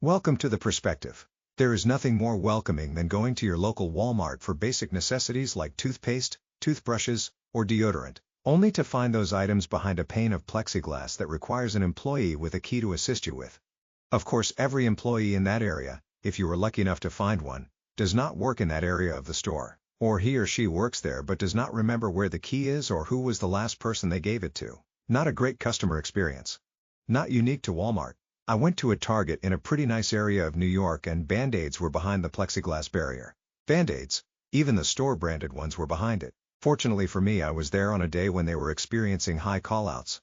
Welcome to the perspective. There is nothing more welcoming than going to your local Walmart for basic necessities like toothpaste, toothbrushes, or deodorant, only to find those items behind a pane of plexiglass that requires an employee with a key to assist you with. Of course, every employee in that area, if you were lucky enough to find one, does not work in that area of the store, or he or she works there but does not remember where the key is or who was the last person they gave it to. Not a great customer experience. Not unique to Walmart. I went to a Target in a pretty nice area of New York and Band-Aids were behind the plexiglass barrier. Band-Aids, even the store-branded ones, were behind it. Fortunately for me, I was there on a day when they were experiencing high callouts.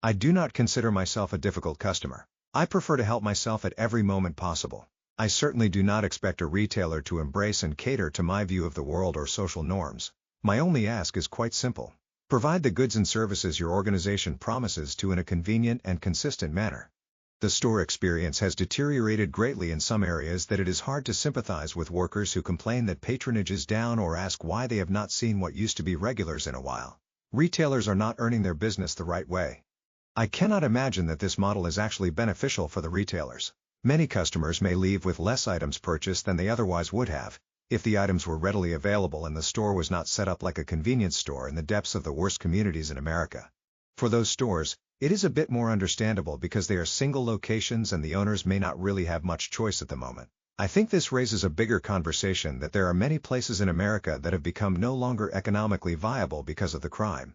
I do not consider myself a difficult customer. I prefer to help myself at every moment possible. I certainly do not expect a retailer to embrace and cater to my view of the world or social norms. My only ask is quite simple. Provide the goods and services your organization promises to in a convenient and consistent manner. The store experience has deteriorated greatly in some areas that it is hard to sympathize with workers who complain that patronage is down or ask why they have not seen what used to be regulars in a while. Retailers are not earning their business the right way. I cannot imagine that this model is actually beneficial for the retailers. Many customers may leave with less items purchased than they otherwise would have, if the items were readily available and the store was not set up like a convenience store in the depths of the worst communities in America. For those stores, it is a bit more understandable because they are single locations and the owners may not really have much choice at the moment. I think this raises a bigger conversation that there are many places in America that have become no longer economically viable because of the crime.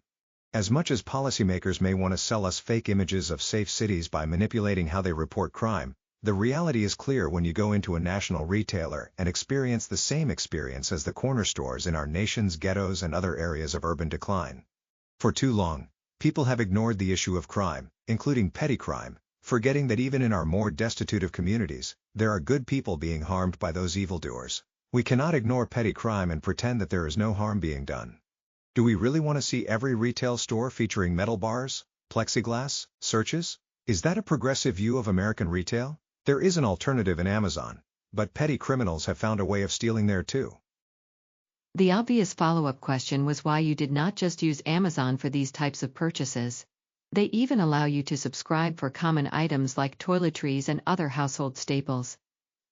As much as policymakers may want to sell us fake images of safe cities by manipulating how they report crime, the reality is clear when you go into a national retailer and experience the same experience as the corner stores in our nation's ghettos and other areas of urban decline. For too long, people have ignored the issue of crime, including petty crime, forgetting that even in our more destitute of communities, there are good people being harmed by those evildoers. We cannot ignore petty crime and pretend that there is no harm being done. Do we really want to see every retail store featuring metal bars, plexiglass, searches? Is that a progressive view of American retail? There is an alternative in Amazon, but petty criminals have found a way of stealing there too. The obvious follow-up question was why you did not just use Amazon for these types of purchases. They even allow you to subscribe for common items like toiletries and other household staples.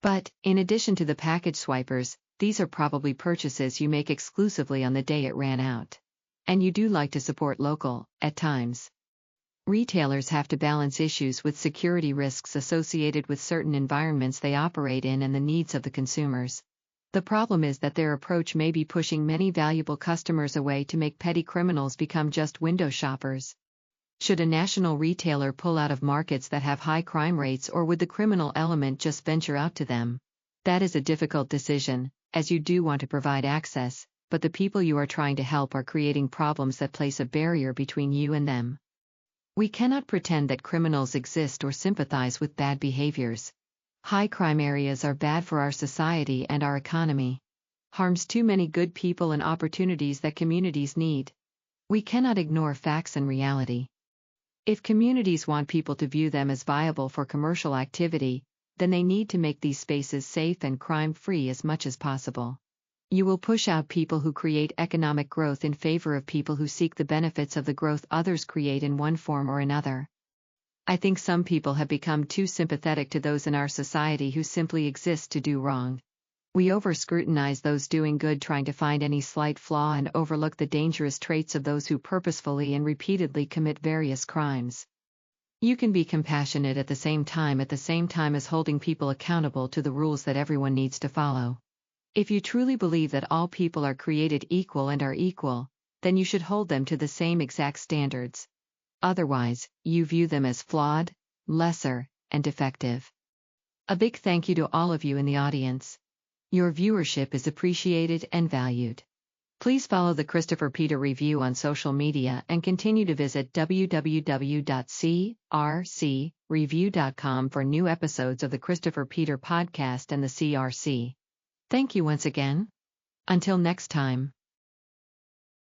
But, in addition to the package swipers, these are probably purchases you make exclusively on the day it ran out. And you do like to support local, at times. Retailers have to balance issues with security risks associated with certain environments they operate in and the needs of the consumers. The problem is that their approach may be pushing many valuable customers away to make petty criminals become just window shoppers. Should a national retailer pull out of markets that have high crime rates, or would the criminal element just venture out to them? That is a difficult decision, as you do want to provide access, but the people you are trying to help are creating problems that place a barrier between you and them. We cannot pretend that criminals exist or sympathize with bad behaviors. High crime areas are bad for our society and our economy. Harms too many good people and opportunities that communities need. We cannot ignore facts and reality. If communities want people to view them as viable for commercial activity, then they need to make these spaces safe and crime-free as much as possible. You will push out people who create economic growth in favor of people who seek the benefits of the growth others create in one form or another. I think some people have become too sympathetic to those in our society who simply exist to do wrong. We over-scrutinize those doing good, trying to find any slight flaw, and overlook the dangerous traits of those who purposefully and repeatedly commit various crimes. You can be compassionate at the same time as holding people accountable to the rules that everyone needs to follow. If you truly believe that all people are created equal and are equal, then you should hold them to the same exact standards. Otherwise, you view them as flawed, lesser, and defective. A big thank you to all of you in the audience. Your viewership is appreciated and valued. Please follow the Christopher Peter Review on social media and continue to visit www.crcreview.com for new episodes of the Christopher Peter Podcast and the CRC. Thank you once again. Until next time.